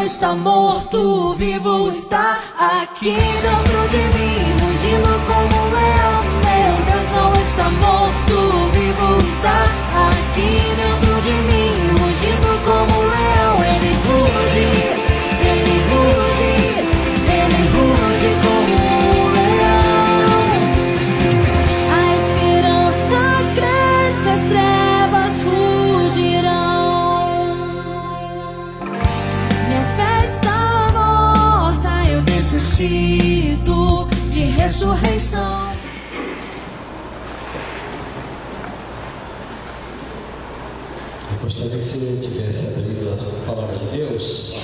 está morto, vivo está aqui dentro de mim, mugindo como um leão. Meu Deus não está morto, vivo está aqui dentro de mim, mugindo como um leão. Ele ruge, ele ruge, ele ruge como um leão. A esperança cresce, as trevas fugirão. Minha fé está morta, eu necessito de ressurreição. Eu gostaria que você tivesse abrido a palavra de Deus,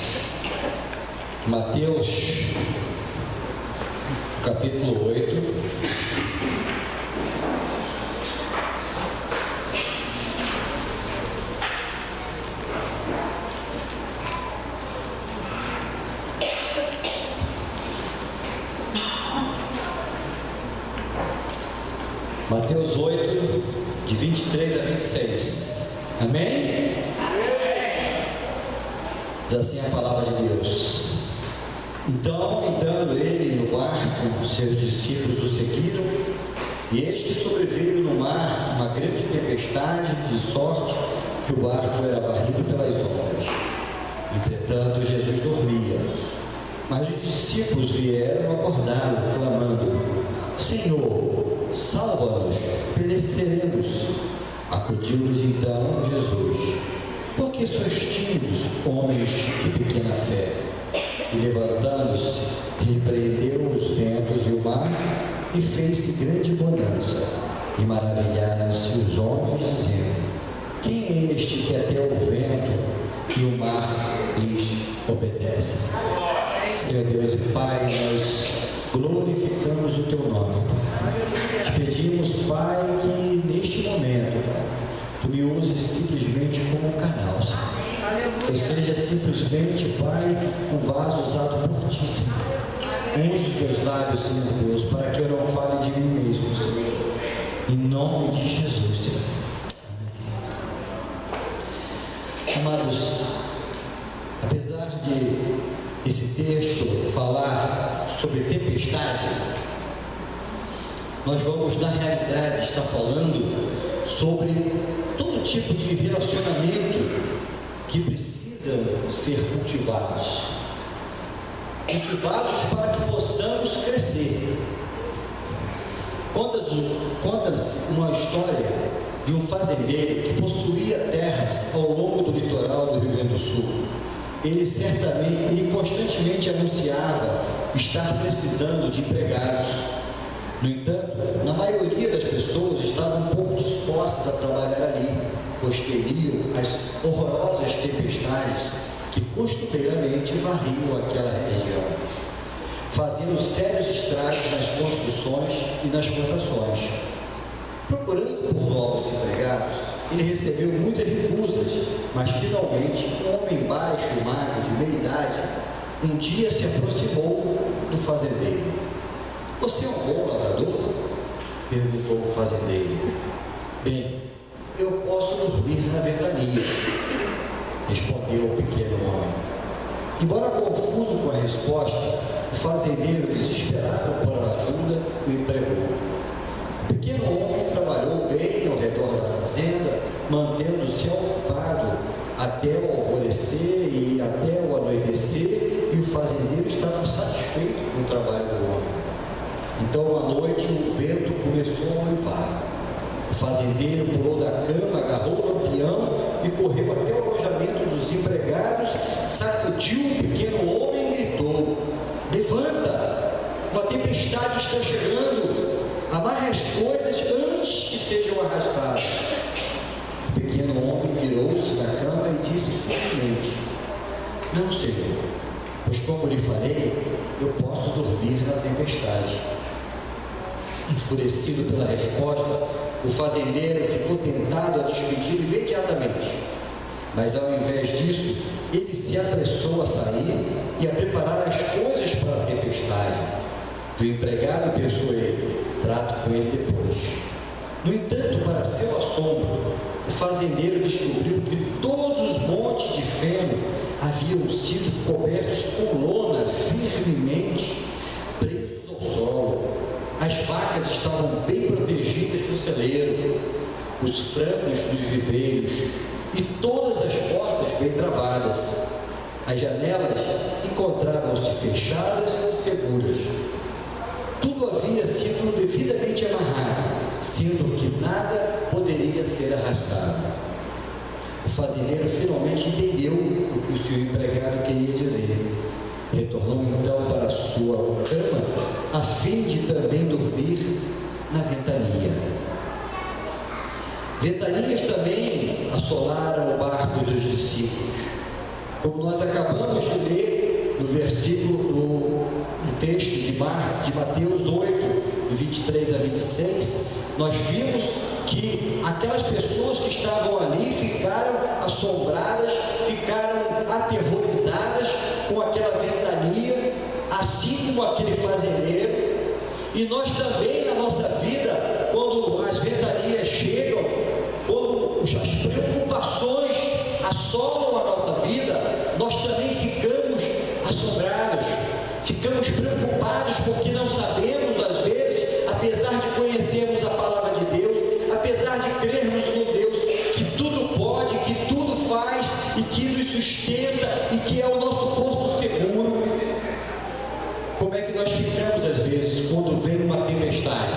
Mateus, capítulo 8. Mateus 8, de 23 a 26. Amém? Diz assim a palavra de Deus. Então, entrando ele no barco, seus discípulos o seguiram, e este sobreveio no mar uma grande tempestade, de sorte que o barco era varrido pelas ondas. Entretanto, Jesus dormia. Mas os discípulos vieram acordá-lo, clamando: Senhor, salva-nos, pereceremos. Acudiu-lhes então Jesus: Por que sois tímidos, homens de pequena fé? E levantando-se, repreendeu os ventos e o mar, e fez-se grande bonança. E maravilharam-se os homens, dizendo: Quem é este que até o vento e o mar lhes obedecem? Senhor Deus e Pai, nós glorificamos o Teu nome. Te pedimos, Pai, que neste momento Tu me uses simplesmente como um canal, Senhor. Eu seja simplesmente, Pai, um vaso usado por Ti, Senhor. Unge os Teus lábios, Senhor Deus, para que eu não fale de mim mesmo, Senhor. Em nome de Jesus, Senhor. Amados, apesar de esse texto falar sobre tempestade, nós vamos, na realidade, estar falando sobre todo tipo de relacionamento que precisam ser cultivados para que possamos crescer. Conta-se uma história de um fazendeiro que possuía terras ao longo do litoral do Rio Grande do Sul. Ele constantemente anunciava estar precisando de empregados. No entanto, na maioria das pessoas estavam um pouco dispostas a trabalhar ali, pois temiam as horrorosas tempestades que costumeiramente varriam aquela região, fazendo sérios estragos nas construções e nas plantações. Procurando por novos empregados, ele recebeu muitas recusas, mas finalmente um homem baixo, magro, de meia idade, um dia se aproximou do fazendeiro. Você é um bom lavrador? Perguntou o fazendeiro. Bem, eu posso dormir na ventania, respondeu o pequeno homem. Embora confuso com a resposta, o fazendeiro, desesperado por ajuda, o empregou. O pequeno homem trabalhou bem ao redor da fazenda, mantendo-se ocupado até o alvorecer e até o anoitecer, e o fazendeiro estava satisfeito com o trabalho do homem. Então, à noite, o vento começou a uivar. O fazendeiro pulou da cama, agarrou o lampião e correu até o alojamento dos empregados, sacudiu o pequeno homem e gritou: Levanta! Uma tempestade está chegando! Amarre as coisas antes que sejam arrastadas. O pequeno homem virou-se da cama e disse firmemente: Não, Senhor, pois como lhe falei, eu posso dormir na tempestade. Enfurecido pela resposta, o fazendeiro ficou tentado a despedir imediatamente. Mas ao invés disso, ele se apressou a sair e a preparar as coisas para a tempestade. Do empregado pensou ele: trato com ele depois. No entanto, para seu assombro, o fazendeiro descobriu que todos os montes de feno haviam sido cobertos com lona firmemente presos ao solo. As vacas estavam bem protegidas do celeiro, os frangos dos viveiros e todas as portas bem travadas. As janelas encontravam-se fechadas e seguras. Tudo havia sido devidamente amarrado, sendo que nada poderia ser arrastado. O fazendeiro finalmente entendeu o que o seu empregado queria dizer. Retornou então para a sua cama, a fim de também dormir na ventania. Ventanias também assolaram o barco dos discípulos. Como nós acabamos de ler no versículo, no texto de Mateus 8, de 23 a 26, nós vimos que aquelas pessoas que estavam ali ficaram assombradas, ficaram aterrorizadas com aquela ventania, assim como aquele fazendeiro. E nós também, na nossa vida, quando as ventanias chegam, quando as preocupações assolam a nossa vida, nós também ficamos assombrados, ficamos preocupados porque não sabemos, às vezes, apesar de conhecermos a palavra de Deus, apesar de crermos no Deus que tudo pode, que tudo faz e que nos sustenta e que é o nosso porto seguro. Como é que nós ficamos, às vezes, quando vem uma tempestade?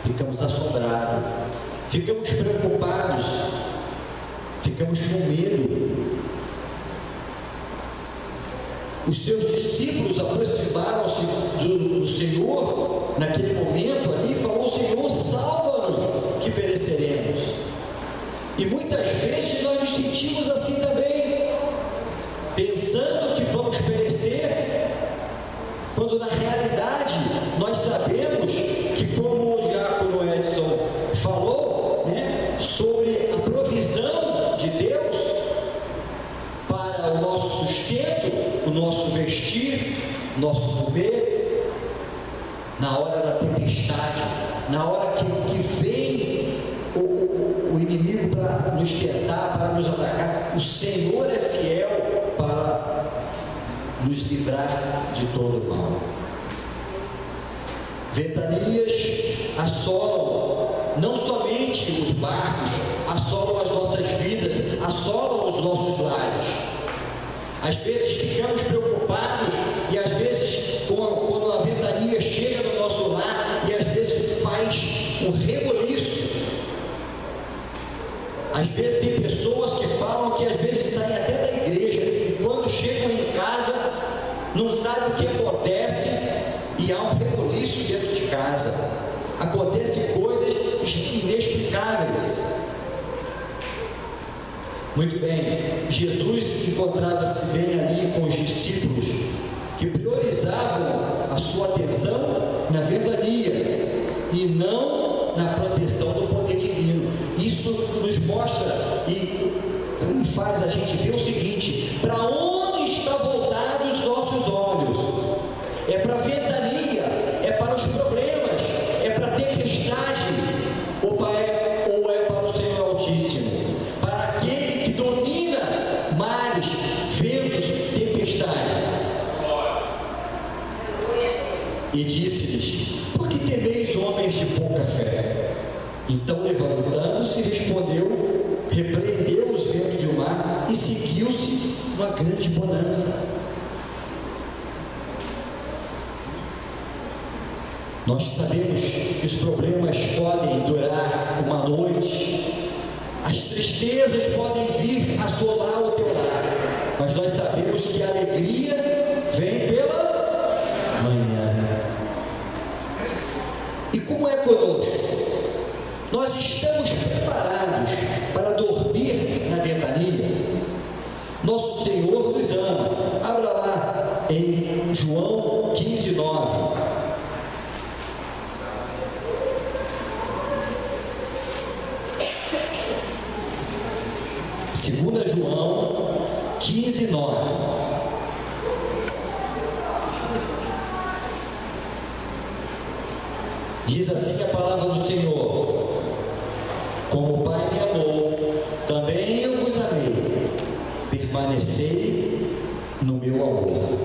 Ficamos assombrados, ficamos preocupados, ficamos com medo. Os seus discípulos aproximaram-se do Senhor naquele momento ali e falou: Senhor, salva-nos que pereceremos. E muitas vezes nós nos sentimos assim também, pensando que vamos perecer, quando na realidade nós sabemos que, como o diácono Edson falou, né, sobre a provisão de Deus para o nosso sustento, o nosso vestir, o nosso comer, na hora da tempestade, na hora que vem o inimigo para nos tentar, para nos atacar, o Senhor é fiel para nos livrar de todo o mal. Ventanias assolam não somente os barcos, assolam as nossas vidas, assolam os nossos lares. Às vezes ficamos preocupados e às vezes quando a ventania chega no nosso lar e às vezes faz um reboliço. Às vezes tem pessoas que falam que às vezes saem até da igreja e quando chegam em casa não sabem o que acontece e há um reboliço dentro de casa. Acontecem coisas inexplicáveis. Muito bem, Jesus encontrava-se bem ali com os discípulos que priorizavam a sua atenção na ventania e não na proteção do poder divino. Isso nos mostra e faz a gente ver o seguinte: para onde estão voltados os nossos olhos? É para a ventania, é para os problemas, é para a tempestade, ou é para o Senhor Altíssimo, para aquele que domina mares, ventos, tempestade. E disse-lhes: por que temeis, homens de pouca fé? Então, levantando-se, respondeu, repreendeu os ventos e o mar, e seguiu-se uma grande bonança. Nós sabemos que os problemas podem durar uma noite, as tristezas podem vir assolar o teu lar, mas nós sabemos que a alegria vem pela manhã. E como é conosco? Nós estamos preparados para dormir na ventania? Nosso Senhor nos ama. Abra lá em João 15:9. Segunda João 15:9. Diz assim a palavra do Senhor: como o Pai me amou, também eu vos amei. permanecei no meu amor.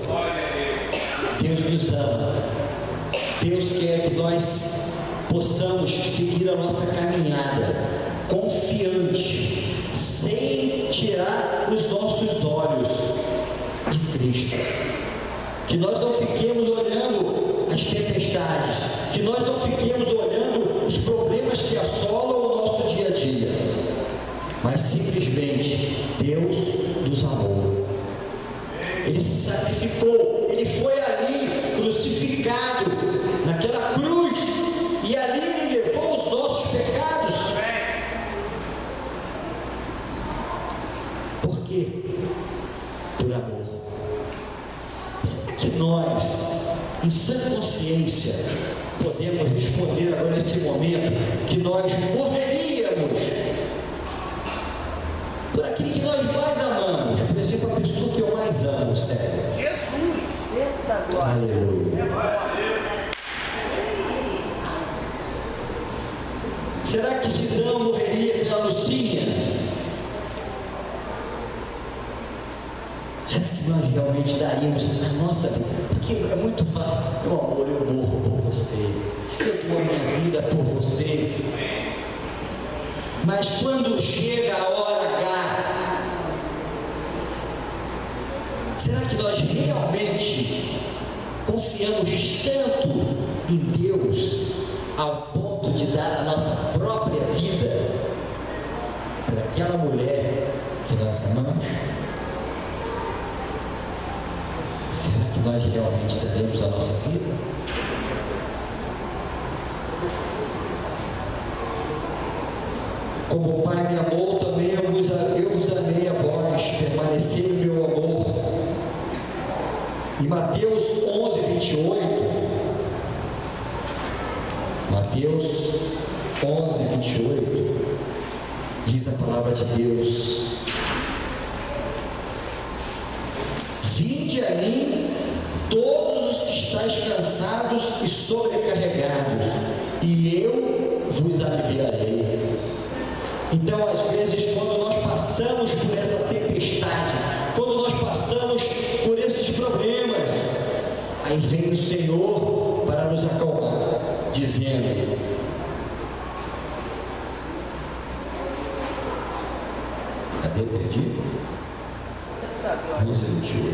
Deus nos ama. Deus quer que nós possamos seguir a nossa caminhada confiante, sem tirar os nossos olhos de Cristo. Que nós não fiquemos olhando as tempestades, que nós não fiquemos olhando os problemas que assolam o nosso dia a dia, mas simplesmente Deus nos amou. Ele se sacrificou, Ele foi ali crucificado naquela cruz, e ali Ele levou os nossos pecados. Por quê? Por amor. Será que nós, em sã consciência, podemos responder agora nesse momento que nós morreríamos por aquilo que nós mais amamos? Por exemplo, a pessoa que eu mais amo, sério. Jesus! Eita glória! Aleluia! Será que Sidão morreria pela Lucinha? Será que nós realmente daríamos a nossa vida? Porque é muito fácil. Meu amor, eu morro por você. Eu dou a minha vida por você. Mas quando chega a hora H, será que nós realmente confiamos tanto em Deus ao ponto de dar a nossa própria vida para aquela mulher que nós amamos? Será que nós realmente daremos a nossa vida? Como o Pai me amou, também eu vos amei a vós, permanecei no meu amor. E Mateus 11:28, Mateus 11:28, diz a palavra de Deus: vinde a mim todos os que estáis cansados e sobrecarregados, e eu vos aliviarei. Então, às vezes, quando nós passamos por essa tempestade, quando nós passamos por esses problemas, aí vem o Senhor para nos acalmar, dizendo: cadê o perdido?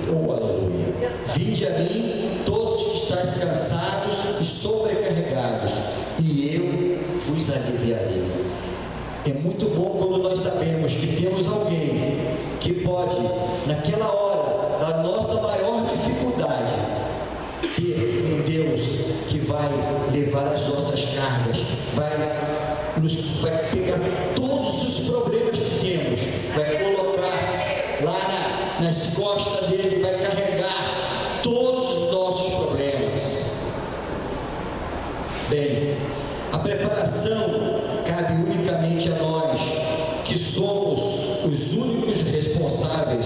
Oh, aleluia! Vinde a mim todos que estáis cansados e sobrecarregados, e eu vos aliviarei. É muito bom quando nós sabemos que temos alguém que pode, naquela hora da nossa maior dificuldade, ter um Deus que vai levar as nossas cargas, vai pegar todos os problemas que temos, vai colocar lá nas costas dele, vai carregar todos os nossos problemas. Bem, a preparação cabe unicamente a nós, que somos os únicos responsáveis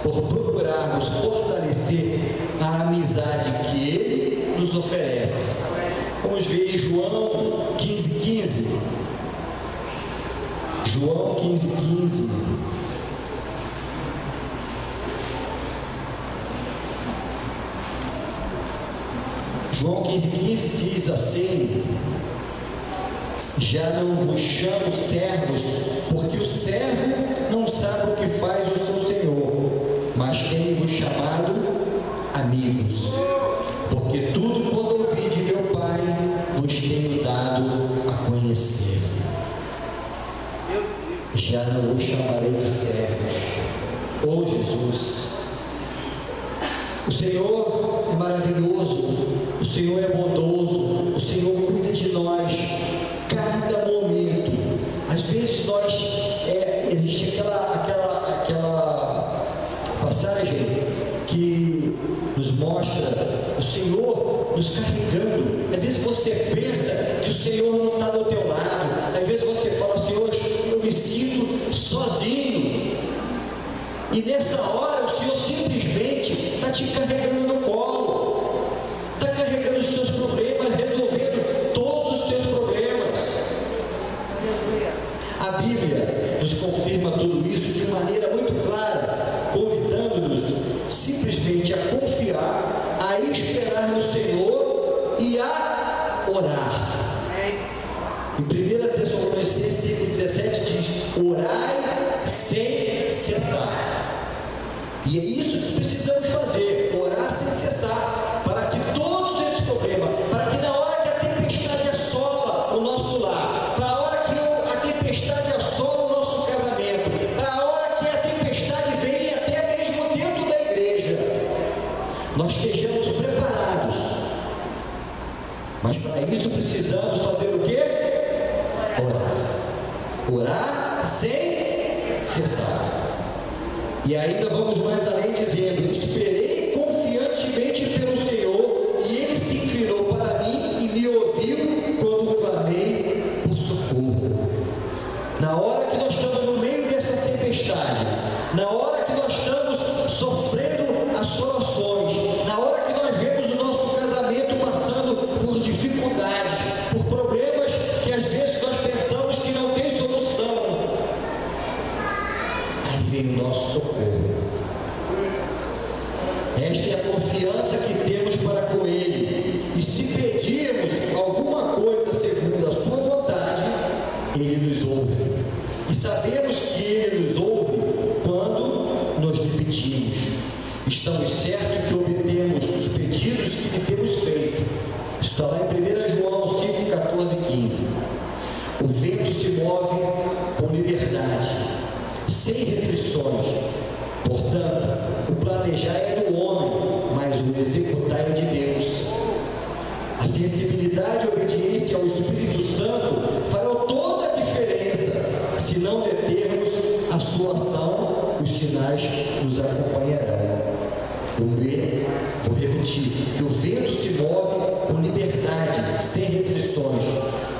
por procurarmos fortalecer a amizade que Ele nos oferece. Vamos ver em João 15:15. João 15:15. João 15:15 diz assim: já não vos chamo servos, porque o servo não sabe o que faz o seu senhor, mas tenho-vos chamado amigos, porque tudo quanto ouvi de meu Pai vos tenho dado a conhecer. Já não vos chamarei de servos. Oh Jesus, o Senhor é maravilhoso, o Senhor é bondoso, o Senhor cuida de nós cada momento. Às vezes existe aquela passagem que nos mostra o Senhor nos carregando. Às vezes você pensa que o Senhor não está do teu lado, às vezes você fala: Senhor, eu me sinto sozinho, e nessa hora o Senhor simplesmente está te carregando no colo, está carregando os seus problemas, resolvendo todos os seus problemas. A Bíblia nos confirma tudo isso de maneira muito clara. orar. Em 1 Tessalonicenses 5,17 diz: orai sem cessar. E é isso que precisamos fazer, orar sem cessar, para que todos esses problemas, para que na hora que a tempestade assola o nosso lar, para a hora que a tempestade assola o nosso casamento, para a hora que a tempestade vem até mesmo dentro da igreja, nós estejamos preparados. Mas para isso precisamos fazer o quê? Orar sem cessar. E ainda vamos mais além dizendo: esperei confiantemente pelo Senhor, e Ele se inclinou para mim e me ouviu quando clamei por socorro. Na hora que nós estamos no meio dessa tempestade, na hora que nós estamos sofrendo assolações, na hora que nós vemos o nosso casamento passando por dificuldades, por problemas que às vezes nós pensamos que não tem solução, aí vem o nosso socorro. Esta é a confiança que temos para com Ele, e se pedirmos alguma coisa segundo a sua vontade, Ele nos ouve. E sabemos que Ele nos ouve quando nos lhe pedimos. Estamos certos que obtemos os pedidos que lhe temos feito. Está lá em 1 João 5, 14 e 15. O vento se move com liberdade, sem restrições. Portanto, o planejar é do homem, mas o executar é de Deus. A sensibilidade e a obediência ao Espírito Santo farão toda a diferença. Se não determos a sua ação, os sinais nos acompanharão. Vou repetir: que o vento se move com liberdade, sem restrições.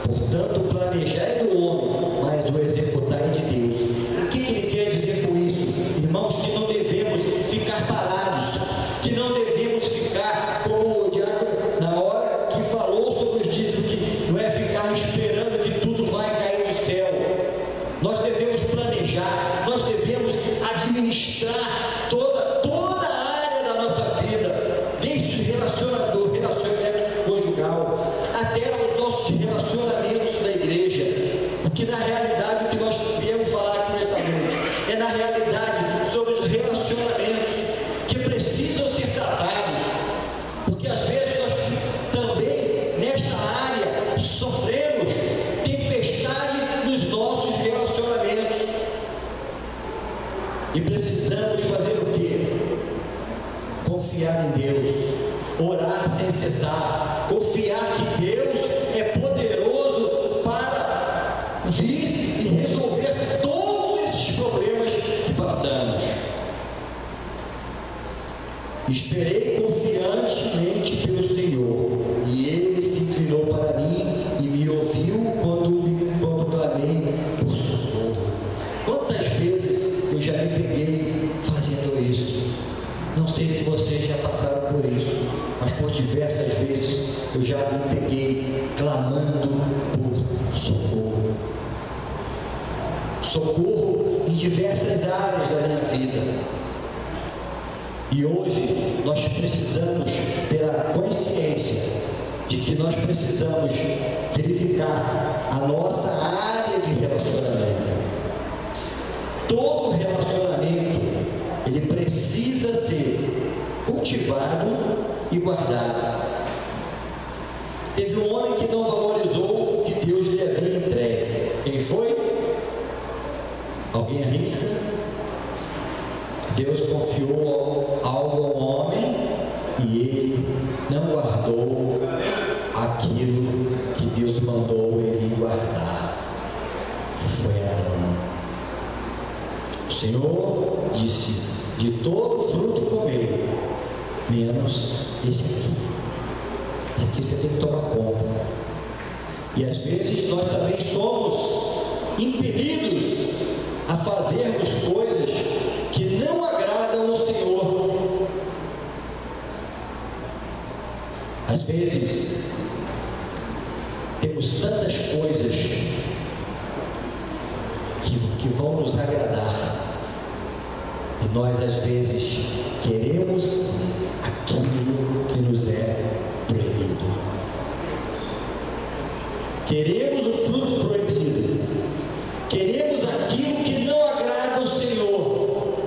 Portanto, o planejar é do homem, mas o executar é de Deus. O que ele quer dizer com isso? Irmãos, que não devemos ficar parados, que não devemos ficar como o diácono na hora que falou sobre os dízimos, que não é ficar esperando que tudo vai cair do céu. Nós devemos planejar, nós devemos administrar toda a área da nossa vida, desde o relacionamento conjugal até os nossos relacionamentos na igreja. Porque na realidade o que nós viemos falar aqui nesta noite é na realidade sobre os relacionamentos que precisam ser tratados, porque às vezes nós também nesta área sofremos tempestade nos nossos relacionamentos e precisamos fazer o quê? Confiar em Deus, orar sem cessar, confiar que Deus é poderoso para vir e resolver todos esses problemas que passamos. Esperei confiantemente pelo Senhor, e Ele se inclinou para mim e me ouviu quando clamei por socorro. Quantas vezes eu já me peguei fazendo isso? Não sei se vocês já passaram por isso, mas por diversas vezes eu já me peguei clamando por socorro. Socorro em diversas áreas da minha vida. E hoje nós precisamos ter a consciência de que nós precisamos verificar a nossa área de relacionamento. Todo relacionamento, ele precisa ser cultivado e guardado. Teve um homem que não valorizou o que Deus lhe havia entregue. Quem foi? Alguém arrisca? Deus confiou algo ao homem e ele não guardou aquilo que Deus mandou ele guardar, que foi Adão. O Senhor disse: de todo fruto comer, menos esse aqui. Esse aqui você tem que tomar conta. E às vezes nós também somos impelidos a fazermos coisas que não agradam ao Senhor. Às vezes temos tantas coisas que vão nos agradar, e nós às vezes queremos aquilo que nos é proibido. Queremos o fruto proibido. Queremos aquilo que não agrada ao Senhor.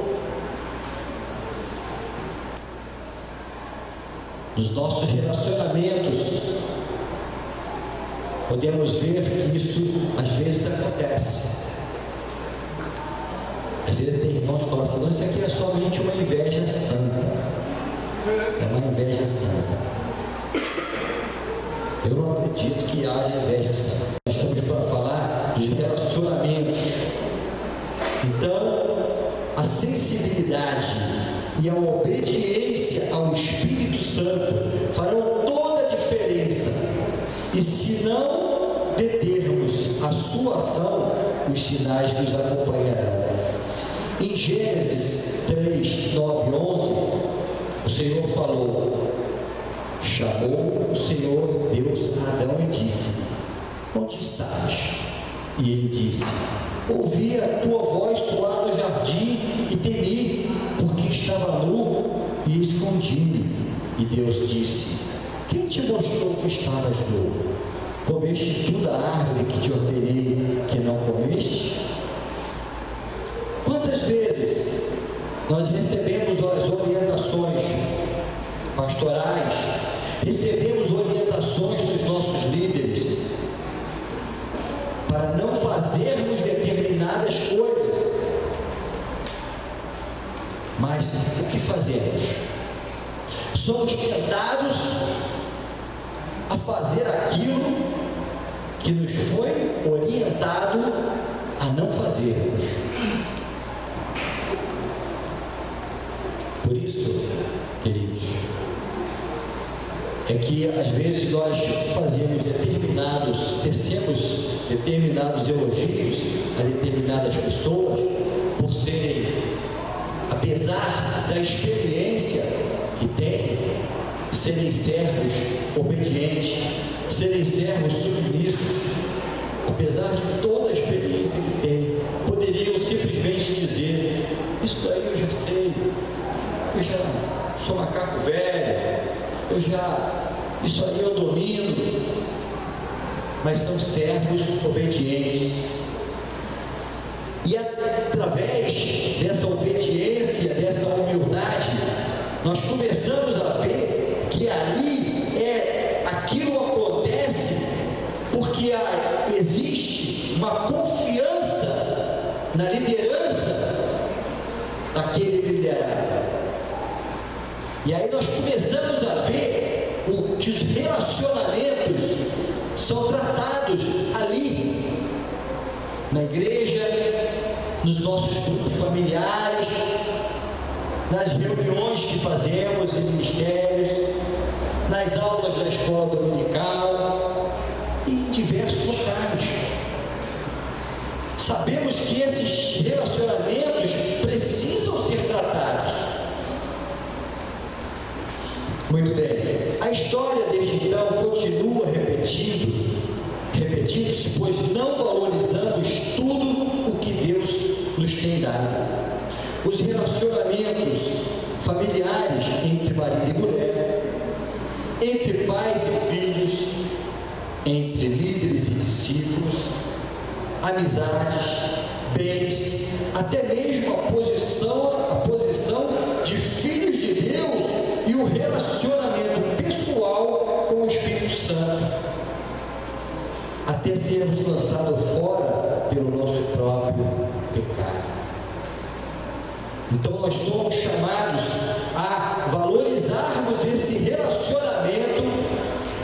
Nos nossos relacionamentos, podemos ver que isso às vezes acontece. Às vezes tem irmãos que falam assim: não, isso aqui é somente uma inveja santa. É uma inveja santa. Eu não acredito que haja inveja santa. Nós estamos para falar de relacionamentos. Então, a sensibilidade e a obediência ao Espírito Santo farão toda a diferença. E se não determos a sua ação, os sinais nos acompanharão. Em Gênesis 3, 9 e 11, o Senhor falou: chamou o Senhor Deus a Adão e disse: onde estás? E ele disse: ouvi a tua voz soar no jardim e temi, porque estava nu e escondi-me. E Deus disse: quem te mostrou que estavas nu? Comeste tu da árvore que te ordenei que não comeste? Quantas vezes nós recebemos as orientações pastorais, recebemos orientações dos nossos líderes para não fazermos determinadas coisas, mas o que fazemos? Somos tentados a fazer aquilo que nos foi orientado a não fazermos. Por isso, queridos, é que às vezes nós fazemos tecemos determinados elogios a determinadas pessoas por serem, apesar da experiência que têm, serem servos obedientes, serem servos submissos, apesar de toda a experiência que têm, poderiam simplesmente dizer: isso aí eu já sei, eu já sou macaco velho, isso aí eu domino. Mas são servos obedientes. E através dessa obediência, dessa humildade, nós começamos a ver que ali aquilo acontece porque existe uma confiança na liderança daquele liderado. E aí nós começamos a ver que os relacionamentos são tratados ali, na igreja, nos nossos grupos familiares, nas reuniões que fazemos em ministérios, nas aulas da escola dominical e em diversos locais. Sabemos que esses relacionamentos precisam ser tratados. Muito bem. A história desde então continua repetindo-se, pois não valorizamos tudo o que Deus nos tem dado. Os relacionamentos familiares entre marido e mulher, entre pais e filhos, entre líderes e discípulos, amizades, bens, até mesmo a posição de filhos de Deus e o relacionamento pessoal com o Espírito Santo, até sermos lançados fora pelo nosso próprio pecado. Então nós somos chamados a valorizarmos esse relacionamento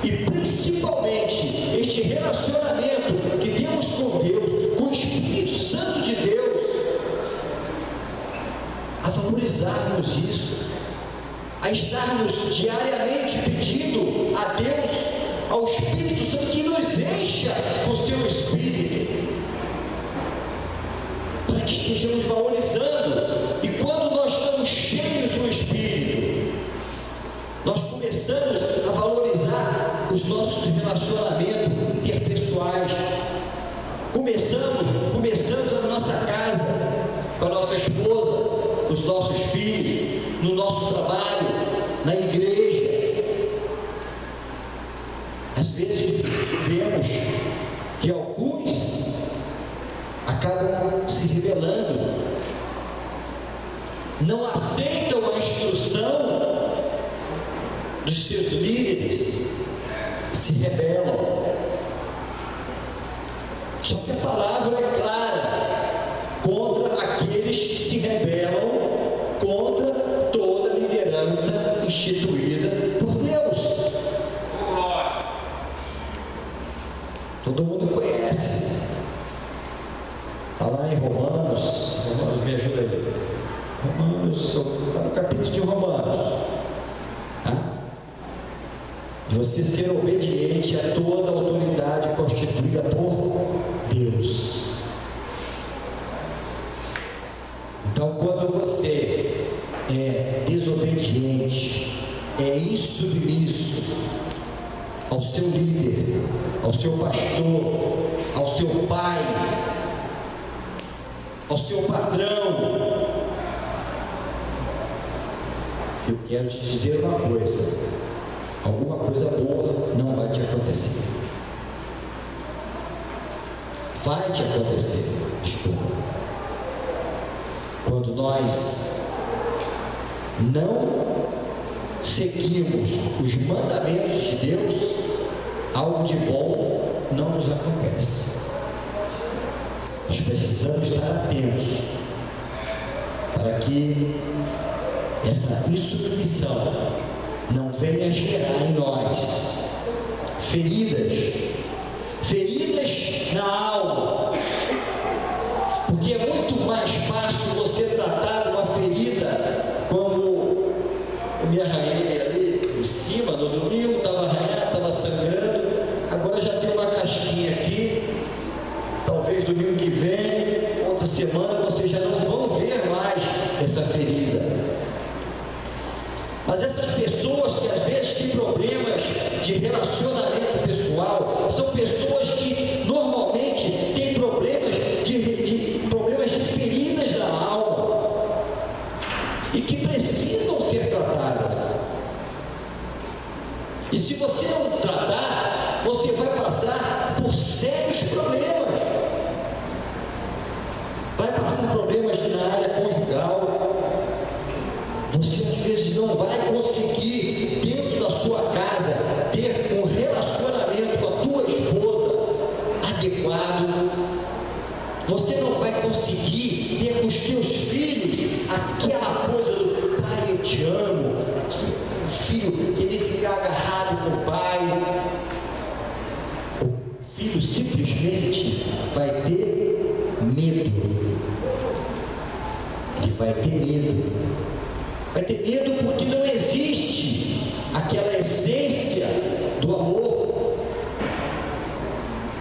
e principalmente este relacionamento que temos com Deus, com o Espírito Santo de Deus, a valorizarmos isso, a estarmos diariamente pedindo a Deus, ao Espírito Santo, que nos encha com o seu Espírito, para que estejamos valorizando. E quando nós estamos cheios do Espírito, nós começamos a valorizar os nossos relacionamentos interpessoais. Começamos na nossa casa, com a nossa esposa, os nossos filhos, no nosso trabalho, na igreja. Às vezes vemos acabam se rebelando, não aceitam a instrução dos seus líderes, se rebelam. Só que a palavra é clara contra aqueles que se rebelam contra toda a liderança instituída por Deus. Todo mundo conhece. Está lá em Romanos, me ajuda aí. Romanos, está no capítulo de Romanos. Tá? De você ser obediente a toda a autoridade constituída por Deus. Então, quando você é desobediente, é insubmisso ao seu líder, ao seu pastor, ao seu pai, ao seu patrão, eu quero te dizer uma coisa: alguma coisa boa não vai te acontecer. Vai te acontecer, desculpa. Quando nós não seguimos os mandamentos de Deus, algo de bom não nos acontece. Nós precisamos estar atentos para que essa insubmissão não venha gerar em nós feridas na alma, porque é muito mais fácil você tratar uma ferida, como eu me arranhei ali em cima no domingo, estava arranhado, estava sangrando, agora já tem uma casquinha aqui, talvez domingo que vem, outra semana, vocês já não vão ver mais essa ferida. Mas essas pessoas que às vezes têm problemas de relacionamento pessoal, são pessoas que normalmente têm problemas de feridas na alma e que precisam ser tratadas. E se você não tratar, você vai passar por sérios problemas. Vai passar problemas na área conjugal. Você às vezes não vai conseguir, dentro da sua casa, ter um relacionamento com a tua esposa adequado. Você não vai conseguir ter com os teus filhos aquela coisa do pai, eu te amo. O filho, ele ficar agarrado com o pai. O filho simplesmente vai ter medo. Ele vai ter medo. Vai ter medo porque não existe aquela essência do amor.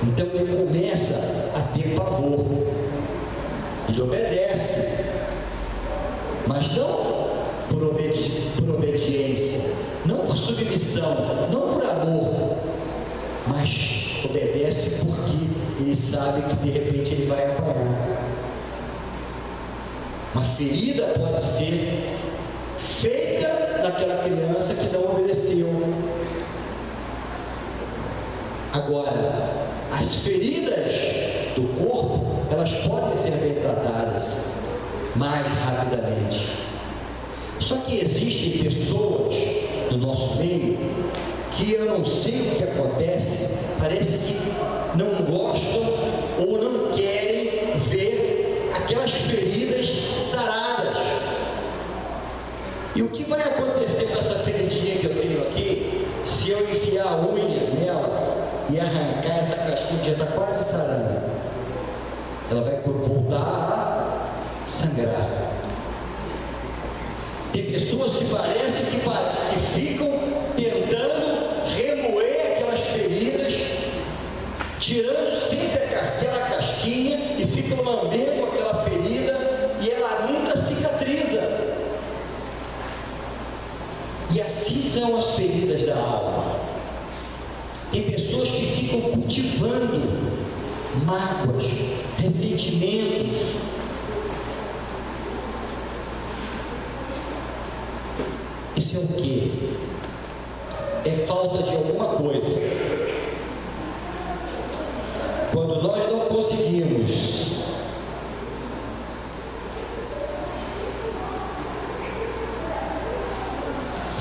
Então ele começa a ter pavor. Ele obedece, mas não por obediência, não por submissão, não por amor, mas obedece porque ele sabe que de repente ele vai apanhar. Uma ferida pode ser feita naquela criança que não obedeceu. Agora, as feridas do corpo, elas podem ser bem tratadas mais rapidamente. Só que existem pessoas no nosso meio que eu não sei o que acontece, parece que não gostam ou não querem ver aquelas feridas saradas. E o que vai acontecer com essa feridinha que eu tenho aqui, se eu enfiar a unha nela e arrancar essa casquinha que já está quase sarando? Ela vai voltar a sangrar. Tem pessoas que parecem que ficam tentando remoer aquelas feridas, tirando sempre aquela casquinha e ficam lambendo aquela ferida e ela nunca cicatriza. E assim são as feridas da alma. Tem pessoas que ficam cultivando mágoas, ressentimentos. Isso é o quê? É falta de alguma coisa. Quando nós não conseguimos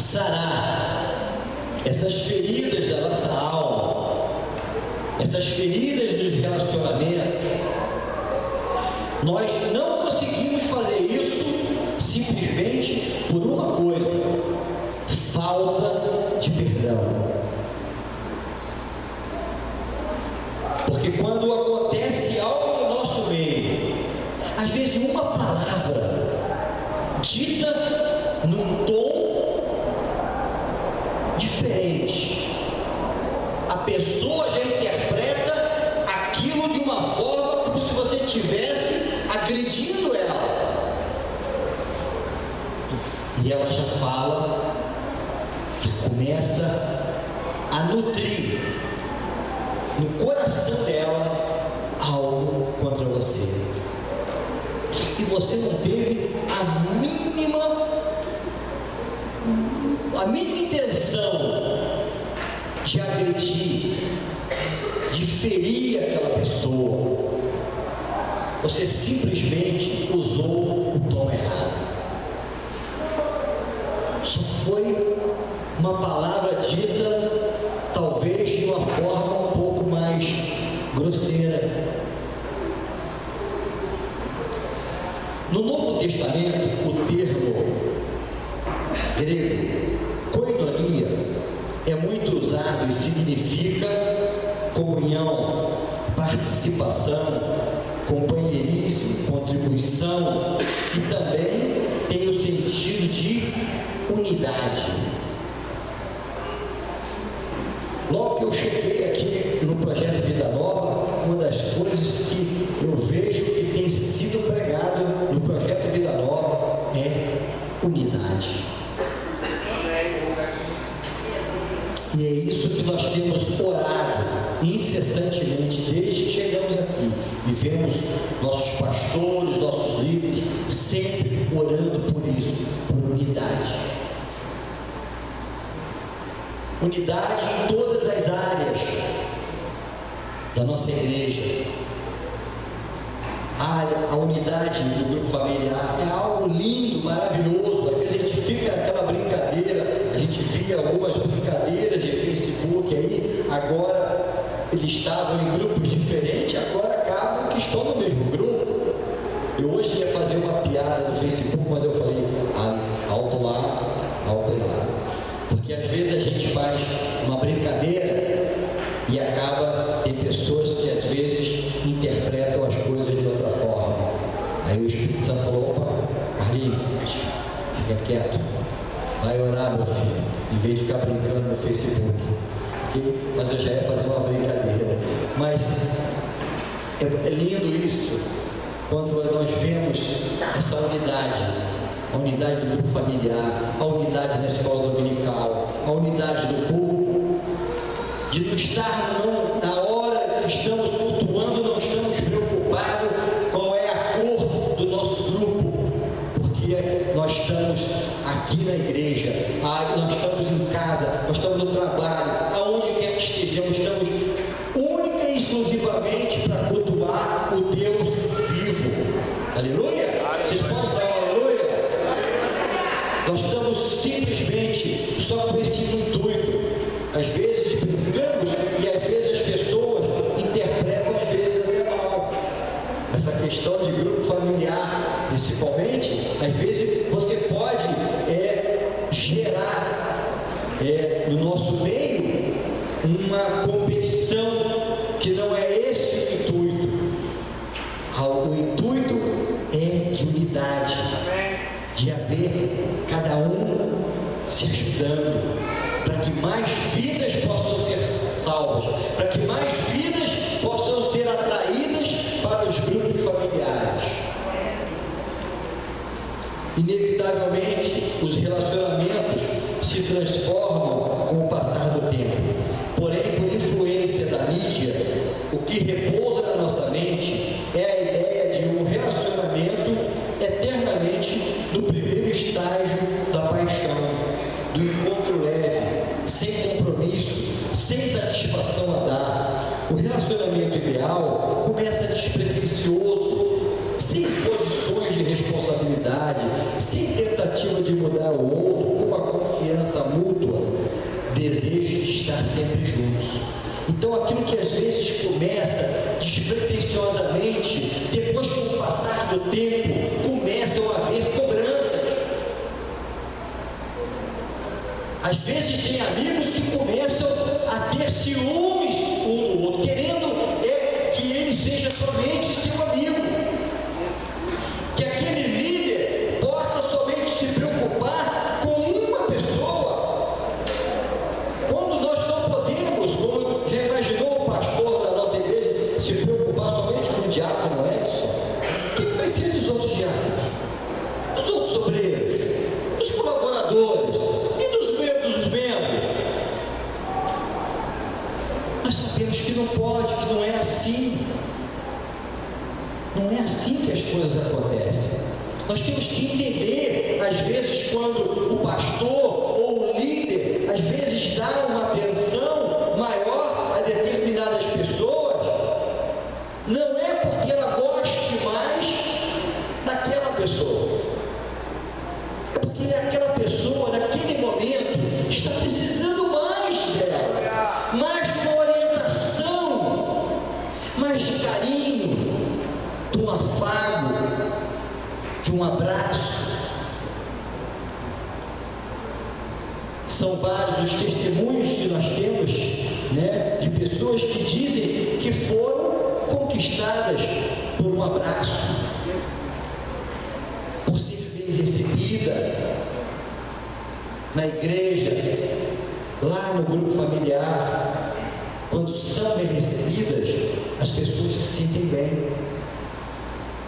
sarar essas feridas da nossa alma, essas feridas dos relacionamentos, nós não conseguimos fazer isso simplesmente por uma coisa: falta de perdão. Porque quando acontece algo no nosso meio, às vezes uma palavra dita num tom diferente, a pessoa já interpreta aquilo de uma forma como se você estivesse agredindo ela, e ela já fala, que começa a nutrir no coração dela algo contra você, e você não teve a mínima intenção de agredir, de ferir aquela pessoa. Você simplesmente usou o tom errado. Só foi uma palavra dita, talvez de uma forma um pouco mais grosseira. No Novo Testamento, o termo grego koinonia é muito usado e significa comunhão, participação, companheirismo, contribuição, e também tem o sentido de unidade. Logo que eu cheguei aqui no Projeto Vida Nova, uma das coisas que eu vejo que tem sido pregado no Projeto Vida Nova é unidade. E é isso que nós temos orado incessantemente desde que chegamos aqui. E vemos nossos pastores, nossos líderes sempre orando por isso, por unidade. Unidade em todas as áreas da nossa igreja. A unidade do grupo familiar é algo lindo, maravilhoso. Às vezes a gente fica naquela brincadeira, a gente via algumas brincadeiras de Facebook aí, agora eles estavam em grupos diferentes, agora acabam que estão no mesmo grupo. Eu hoje ia fazer uma piada no Facebook, mas eu falei, alto lá, porque às vezes a gente faz uma brincadeira e acaba, tem pessoas que às vezes interpretam as coisas de outra forma. Aí o Espírito Santo falou, opa, Carlinhos, fica quieto, vai orar, meu filho, em vez de ficar brincando no Facebook. Okay? Mas eu já ia fazer uma brincadeira. Mas é lindo isso, quando nós vemos essa unidade, a unidade do grupo familiar, a unidade na escola dominical, a unidade do povo, de não estar na hora que estamos cultuando, não estamos preocupados qual é a cor do nosso grupo, porque nós estamos aqui na igreja, nós estamos em casa, nós estamos no trabalho, aonde quer que estejamos, estamos única e exclusivamente para cultuar o Deus vivo. Aleluia? Vocês podem dar uma aleluia? Nós estamos simplesmente só com esse intuito. Às vezes brincamos e às vezes as pessoas interpretam às vezes até mal. Essa questão de grupo familiar, principalmente, às vezes você pode gerar no nosso meio uma competição que não é esse o intuito. O intuito é de unidade, de haver cada um se ajudando, para que mais vidas possam ser salvas, para que mais vidas possam ser atraídas para os grupos familiares. Inevitavelmente, os relacionamentos se transformam com o passar do tempo. Porém, por influência da mídia, o que repousa na nossa mente é a ideia de um relacionamento eternamente no primeiro estágio da paixão, do encontro leve, sem compromisso, sem satisfação a dar. O relacionamento ideal começa despretensioso, sem posições de responsabilidade, sem tentativa de de mudar o outro, com uma confiança mútua, desejam estar sempre juntos. Então, aquilo que às vezes começa despretensiosamente, depois, com o passar do tempo, começam a haver cobranças. Às vezes tem amigos que começam a ter ciúmes um do outro, querendo que ele seja somente seu amigo, que aquele líder possa somente se preocupar com uma pessoa, quando nós não podemos, como já imaginou o pastor da nossa igreja, se preocupar somente com o diácono Edson. O que vai ser dos outros diáconos, dos outros obreiros, dos colaboradores e dos membros? Nós sabemos que não pode, que não é assim. Não é assim que as coisas acontecem. Nós temos que entender, às vezes, quando o pastor ou o líder, às vezes, dá uma atenção maior a determinadas pessoas, não é porque ela goste mais daquela pessoa, é porque aquela pessoa, naquele momento, está precisando mais dela, mais de uma orientação, mais de carinho, de um afago, de um abraço. São vários os testemunhos que nós temos, de pessoas que dizem que foram conquistadas por um abraço, por ser bem recebida na igreja, lá no grupo familiar. Quando são bem recebidas, as pessoas se sentem bem.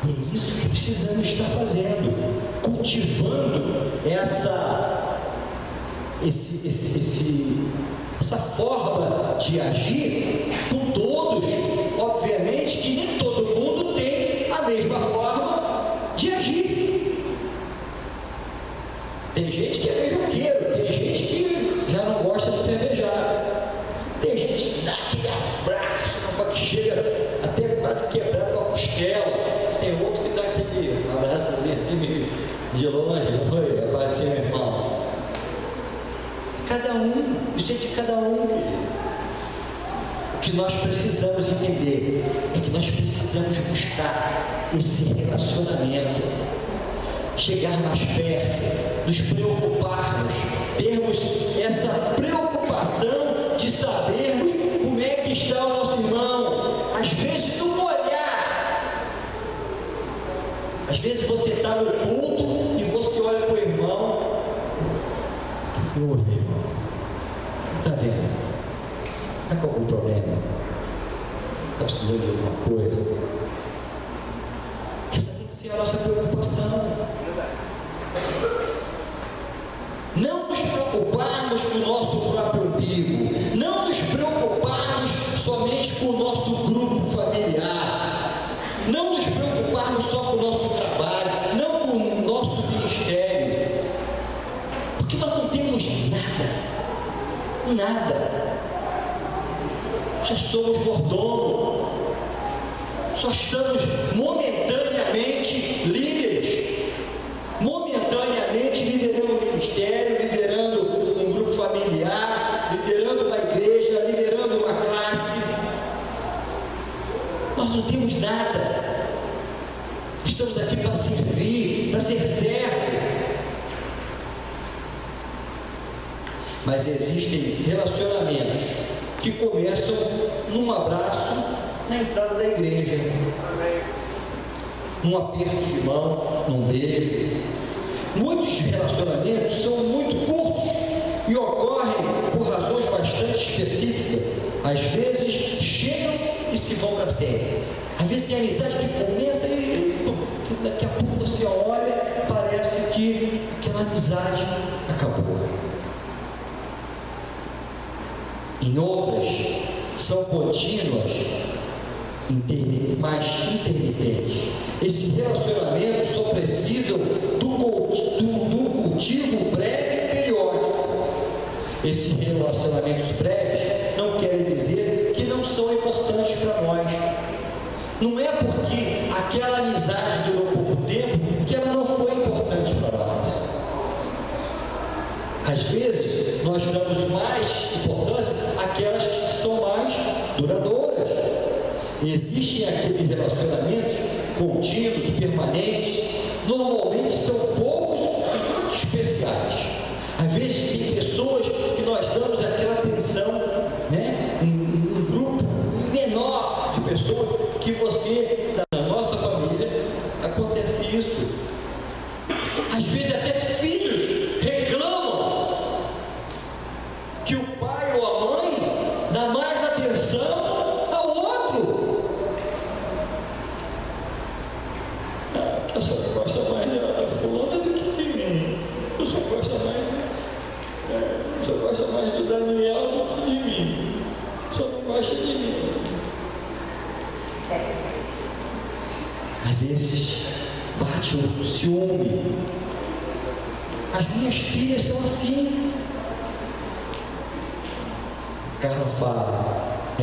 E é isso que precisamos estar fazendo, cultivando essa forma de agir com todos. Obviamente que nem todo mundo tem a mesma forma de agir. Tem gente que é beijoqueiro, tem gente que já não gosta de cervejar, tem gente que dá aquele abraço que chega até quase quebrar com a costela. Tem outro que dá aquele abraço assim meio de longe. Oi, abraço, meu irmão. Cada um, isso é de cada um. O que nós precisamos entender é que nós precisamos buscar esse relacionamento, chegar mais perto, nos preocuparmos, termos essa preocupação de sabermos como é que está o nosso irmão. Às vezes no olhar, às vezes você está no culto e você olha para o irmão. Ô irmão, está vendo? Está com algum problema? Está precisando de alguma coisa? Essa tem que ser a nossa preocupação. Não nos preocuparmos com o nosso próprio umbigo, não nos preocuparmos somente com o nosso grupo familiar, não nos preocuparmos só com o nosso trabalho, não com o nosso ministério, porque nós não temos nada, só somos mordomo, só estamos momentaneamente líderes, momentaneamente liderando o ministério, liderando um grupo familiar, liderando uma igreja, liderando uma classe. Nós não temos nada, estamos aqui para servir, para ser servo. Mas existem relacionamentos que começam num abraço na entrada da igreja, num aperto de mão, num beijo. Muitos relacionamentos são muito curtos e ocorrem por razões bastante específicas. Às vezes chegam e se vão para sempre. Às vezes tem amizade que começa e daqui a pouco você olha, parece que aquela amizade acabou. Em outras, são contínuas, mas intermitentes. Esses relacionamentos só precisam do cultivo breve e periódico. Esses relacionamentos breves não querem dizer que não são importantes para nós. Não é porque aquela amizade durou pouco tempo que ela não foi importante para nós. Às vezes, nós damos mais importância àquelas que são mais duradouras. Existem aqueles relacionamentos contínuos, permanentes, normalmente são poucos e muito especiais. Às vezes, tem pessoas que nós damos aquela atenção, né? Um grupo menor de pessoas que você, na nossa família, acontece isso. Às vezes, até filhos reclamam que o pai ou a mãe dá mais atenção ao outro. Eu só gosto mais da fulana do que de mim. Eu só gosto mais do Daniel do que de mim. Só não gosta de mim. Às vezes bate o ciúme. As minhas filhas são assim. Carla fala,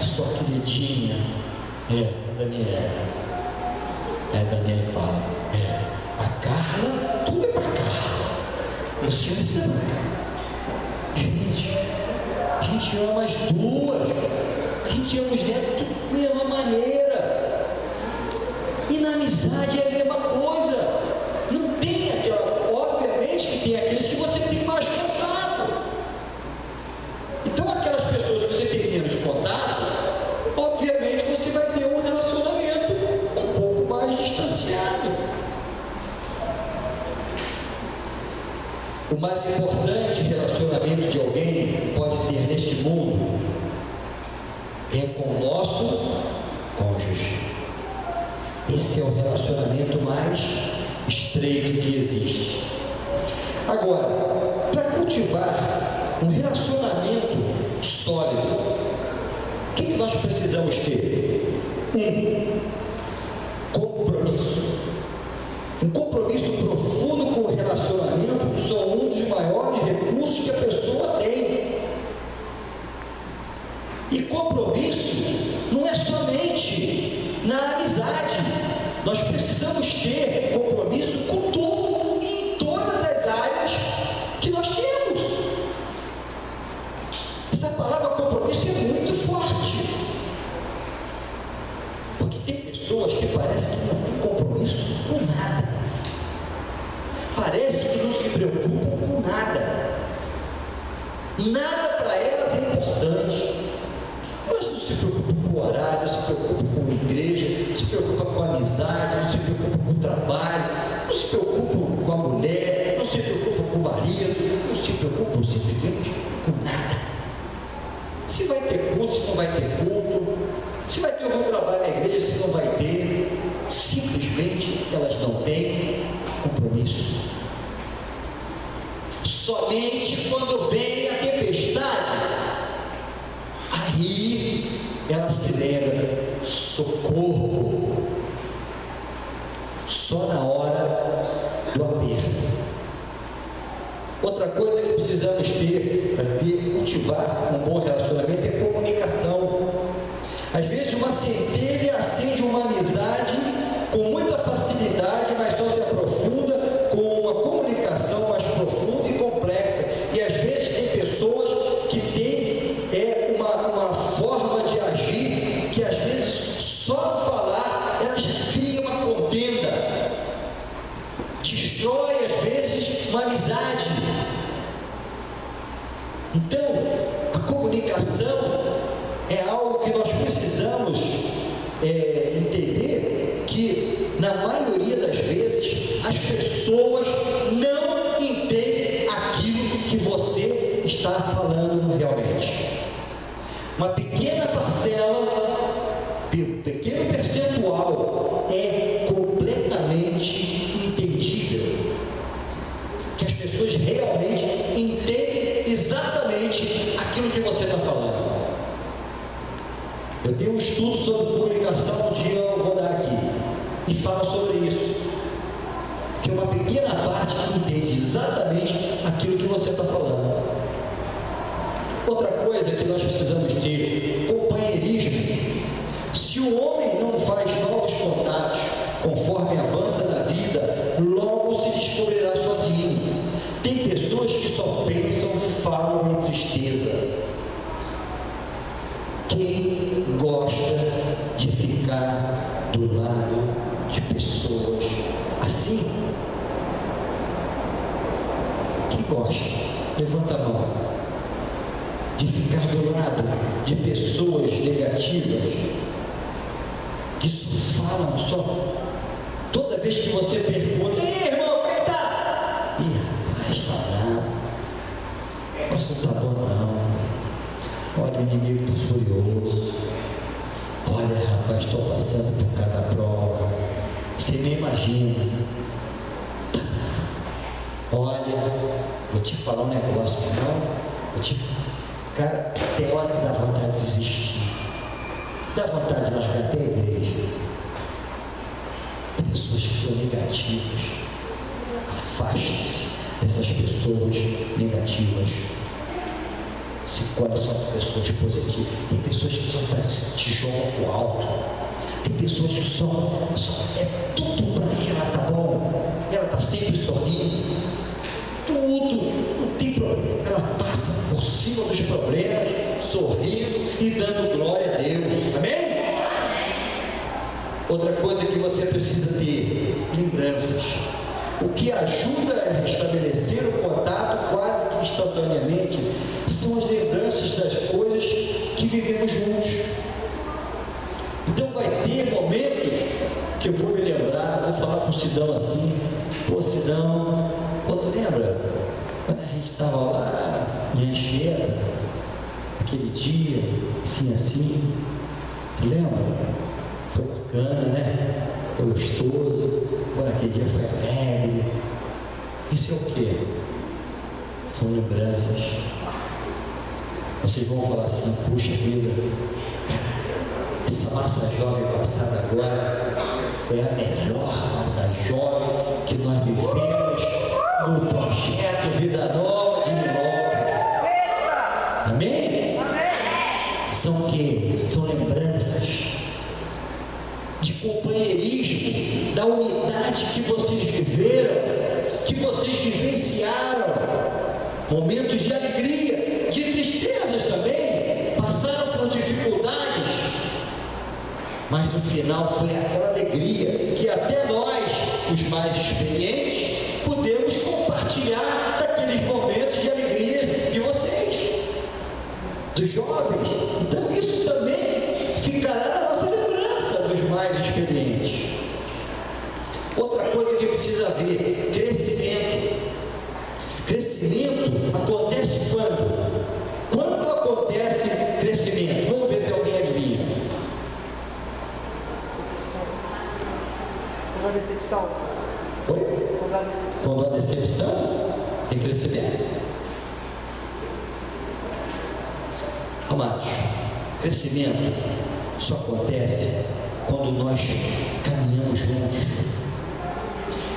só queridinha, Daniela. Daniela fala, a Carla, tudo é pra Carla. Eu sempre amo. Gente, a gente ama as duas. A gente ama os netos da mesma maneira. E na amizade é a mesma coisa. Não tem aquela, obviamente que tem aqueles que você tem mais contato. Então aquelas pessoas que você tem menos contato, obviamente você vai ter um relacionamento um pouco mais distanciado. O mais importante relacionamento de alguém pode ter neste mundo é com o nosso cônjuge. Esse é o relacionamento mais estreito que existe. Agora, para cultivar um relacionamento sólido, o que nós precisamos ter? Compromisso. Um compromisso profundo com o relacionamento são um dos maiores recursos que a pessoa tem. E compromisso não é somente na amizade. Nós precisamos ter compromisso com tudo e em todas as áreas que nós temos. Essa palavra compromisso é muito forte. Porque tem pessoas que parecem que não têm compromisso com nada. Parece que não se preocupam com nada. Nada para elas é importante. Elas não se preocupam com o horário, não se preocupam com a igreja, não se preocupam com a amizade, não se preocupam com o trabalho, não se preocupam com a mulher, não se preocupam com o marido, não se preocupam simplesmente com nada. Se vai ter culto, se não vai ter culto, se vai ter algum trabalho na igreja, se não vai ter, simplesmente elas não têm compromisso. Somente quando vem a tempestade, aí ela se lembra, socorro, só na hora do aperto. Outra coisa que precisamos ter para cultivar um bom relacionamento é comunicação. Às vezes uma centelha acende uma amizade com muita facilidade, mas só se aprofunda com uma comunicação mais profunda e complexa. E às vezes tem pessoas que têm uma forma de agir que às vezes só falar elas criam uma contenda, destrói às vezes uma amizade. Então a comunicação é algo que nós precisamos entender, que na maioria das vezes as pessoas não entendem aquilo que você está falando realmente. Uma pequena parcela, pequeno percentual é completamente entendível, que as pessoas realmente entendem exatamente aquilo que você está falando. Eu tenho um estudo sobre comunicação, um dia eu vou dar aqui, e fala sobre isso, que uma pequena parte entende exatamente aquilo que você está falando. Outra coisa que nós precisamos ter, companheirismo. Se o homem não faz novos contatos conforme avança na vida, logo se descobrirá sozinho. Tem pessoas pessoas que só pensam, falam em tristeza. Quem gosta de ficar do lado de pessoas assim? Quem gosta? Levanta a mão. De ficar do lado de pessoas negativas, que só falam só. Toda vez que você pergunta, ei irmão, como é que tá? Ih, rapaz, tá nada. Nossa, não tá bom não. Olha, o inimigo tá furioso. Olha, rapaz, estou passando por cada prova. Você nem imagina. Olha, vou te falar um negócio, não? Cara, tem hora que dá vontade de desistir. Dá vontade de largar até a igreja. Pessoas que são negativas. Afaste-se dessas pessoas negativas. Se colhe só pessoas positivas. Tem pessoas que só te jogam pro alto. Tem pessoas que só é tudo para ela, tá bom? Ela tá sempre sorrindo. Tudo, não tem problema. Ela passa por cima dos problemas, sorrindo e dando glória a Deus. Amém? Outra coisa que você precisa ter: lembranças. O que ajuda a restabelecer o contato quase que instantaneamente são as lembranças das coisas que vivemos juntos. Então vai ter momentos que eu vou me lembrar, vou falar com o Sidão assim: pô, Sidão, tu lembra quando a gente estava lá em Anchieta, aquele dia, assim, tu lembra? Foi bacana, né? Foi gostoso, aquele dia foi alegre. Isso é o quê? São lembranças. Vocês vão falar assim: puxa vida, essa nossa jovem passada agora foi a melhor nossa jovem que nós vivemos no projeto Vida Nova de Milópolis. Amém? São o quê? São lembranças de companheirismo, da unidade que vocês viveram, que vocês vivenciaram, momentos de alegria, de tristezas também, passaram por dificuldades, mas no final foi aquela alegria que até nós, os mais experientes, podemos compartilhar daqueles momentos de alegria de vocês, dos jovens. Então isso também ficará na nossa lembrança dos mais experientes. Outra coisa que precisa ver: crescimento. Crescimento acontece quando? Quando acontece crescimento? Vamos ver se alguém adivinha. Quando a decepção. Oi? Quando a decepção tem crescimento. Amados, crescimento só acontece quando nós caminhamos juntos.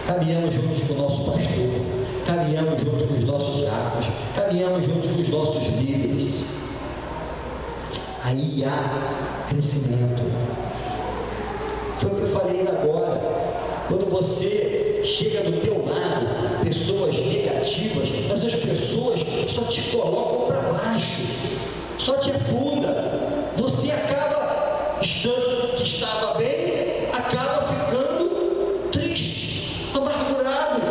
Caminhamos juntos com o nosso pastor, caminhamos juntos com os nossos diáconos, caminhamos juntos com os nossos líderes. Aí há crescimento. Foi o que eu falei agora. Quando você chega do teu lado, pessoas negativas, essas pessoas só te colocam para baixo, só te afunda. Você acaba estando que estava bem, acaba ficando triste, amargurado.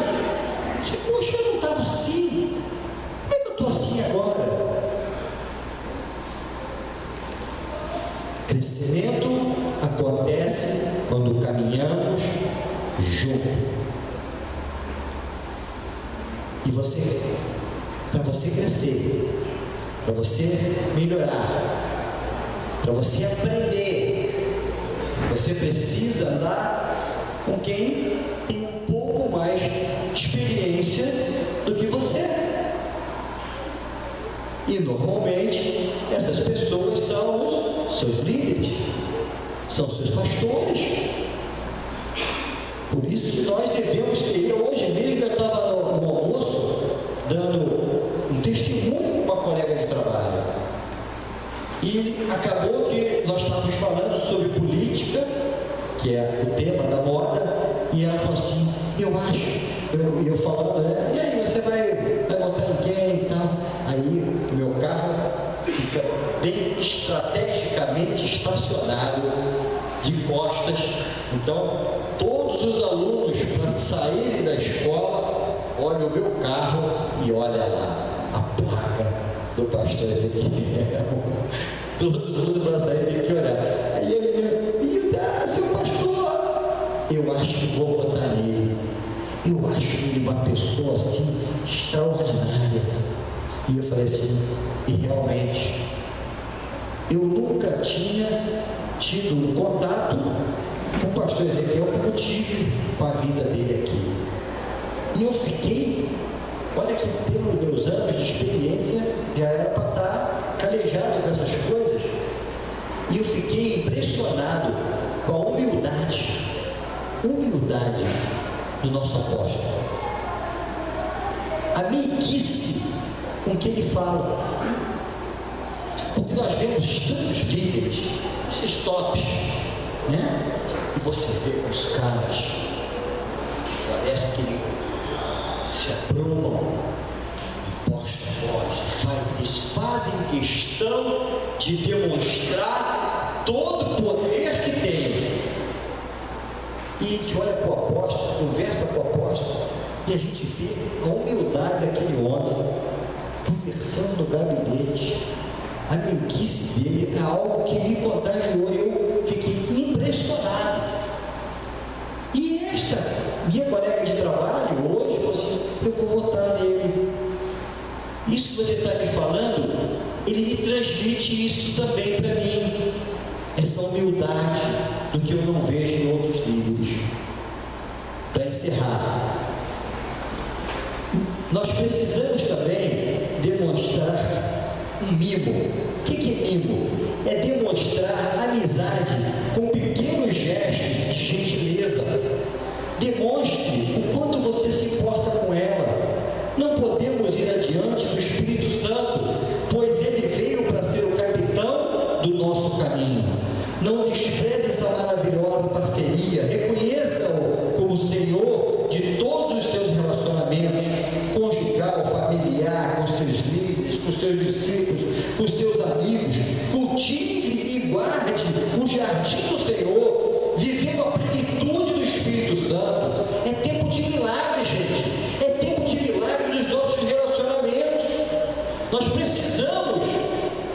Você, poxa, eu não estava assim, como é que eu estou assim agora? Crescimento acontece quando caminhamos juntos. E você, para você crescer, para você melhorar, para você aprender, você precisa andar com quem tem um pouco mais de experiência do que você. E normalmente essas pessoas são os seus líderes, são os seus pastores. Por isso que nós devemos ter. Hoje mesmo eu estava no almoço dando um testemunho com uma colega de trabalho. E acabou que nós estávamos falando sobre política, que é o tema da moda, e ela falou assim: eu acho, eu falando, né? E aí, você vai votar bem estrategicamente estacionado de costas. Então, todos os alunos, para saírem da escola, olham o meu carro e olha lá a placa do pastor Ezequiel. Todo mundo para sair tem que olhar. Aí ele, seu pastor, eu acho que vou votar nele. Eu acho ele uma pessoa assim extraordinária. E eu falei assim, e realmente, eu nunca tinha tido contato com o pastor Ezequiel como tive com a vida dele aqui. E eu fiquei, olha que pelos meus anos de experiência, já era para estar calejado com essas coisas. E eu fiquei impressionado com a humildade do nosso apóstolo. A meiguice com que ele fala. Porque nós vemos tantos líderes, esses tops, né? E você vê os caras, parece que se aprumam e postam a voz, eles fazem questão de demonstrar todo o poder que tem. E a gente olha para o apóstolo, conversa com o apóstolo, e a gente vê a humildade daquele homem, conversando no gabinete. A meiguice dele é algo que me contagiou, eu fiquei impressionado. E esta minha colega de trabalho hoje falou assim, eu vou votar nele. Isso que você está me falando, ele me transmite isso também para mim, essa humildade do que eu não vejo em outros líderes. Para encerrar, nós precisamos também demonstrar um mimo. O que é mimo? É demonstrar amizade com pequenos gestos de gentileza. Demonstre o quanto você se importa com ela. Não podemos ir adiante do Espírito Santo, pois ele veio para ser o capitão do nosso caminho. Não despreze essa maravilhosa parceria. Reconheça-o como Senhor de todos os seus relacionamentos, conjugal, familiar, com seus líderes, com seus discípulos, com seus amigos. Cultive e guarde o jardim do Senhor, vivendo a plenitude do Espírito Santo. É tempo de milagre, gente. É tempo de milagre nos nossos relacionamentos. Nós precisamos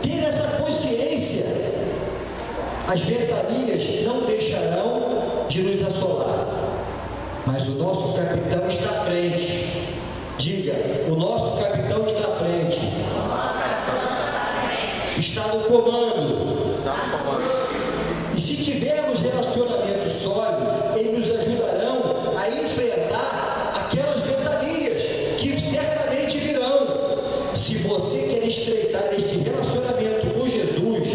ter essa consciência. As ventanias não deixarão de nos assolar, mas o nosso capitão está à frente. Diga, o nosso capitão está à frente. Está no comando. E se tivermos relacionamentos sólidos, eles nos ajudarão a enfrentar aquelas ventanias que certamente virão. Se você quer estreitar este relacionamento com Jesus,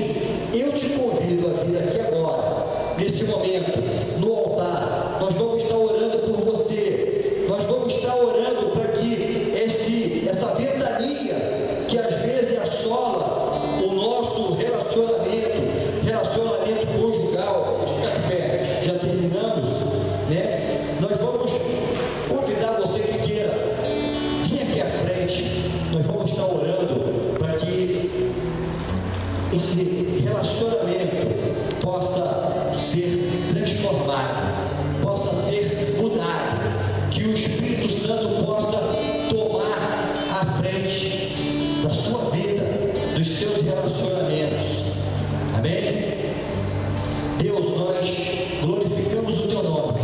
eu te convido a vir aqui agora, nesse momento, no altar. Nós vamos estar orando por você. Nós vamos estar orando para que essa ventania que às vezes assola o nosso relacionamento conjugal, fica de pé, já terminamos, né? Nós vamos convidar você que queira vir aqui à frente. Nós vamos estar orando para que esse relacionamento possa ser transformado, possa ser mudado, que o Espírito Santo possa tomar a frente da sua vida, dos seus relacionamentos. Amém? Deus, nós glorificamos o teu nome,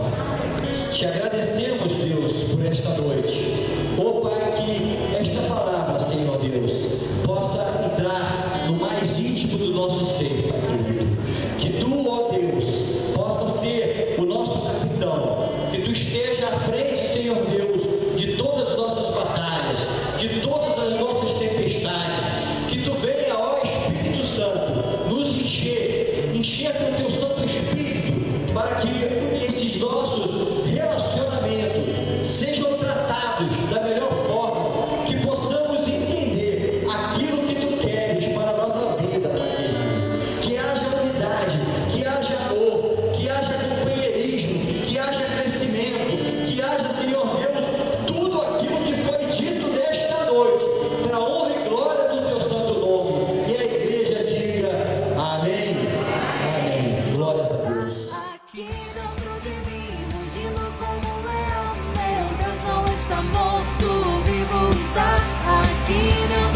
te agradecemos, Deus, por esta noite. Ó Pai, que esta palavra, Senhor Deus, possa entrar no mais íntimo do nosso ser, Pai querido. Que tu, ó Deus, possa ser o nosso capitão, que tu esteja à frente, Senhor Deus, de todas as nossas batalhas, de todas as nossas tempestades. Que tu venha, ó Espírito Santo, nos encher com o teu Santo Espírito, para que esses nossos relacionamentos sejam tratados da melhor forma, que morto, vivo está aqui, não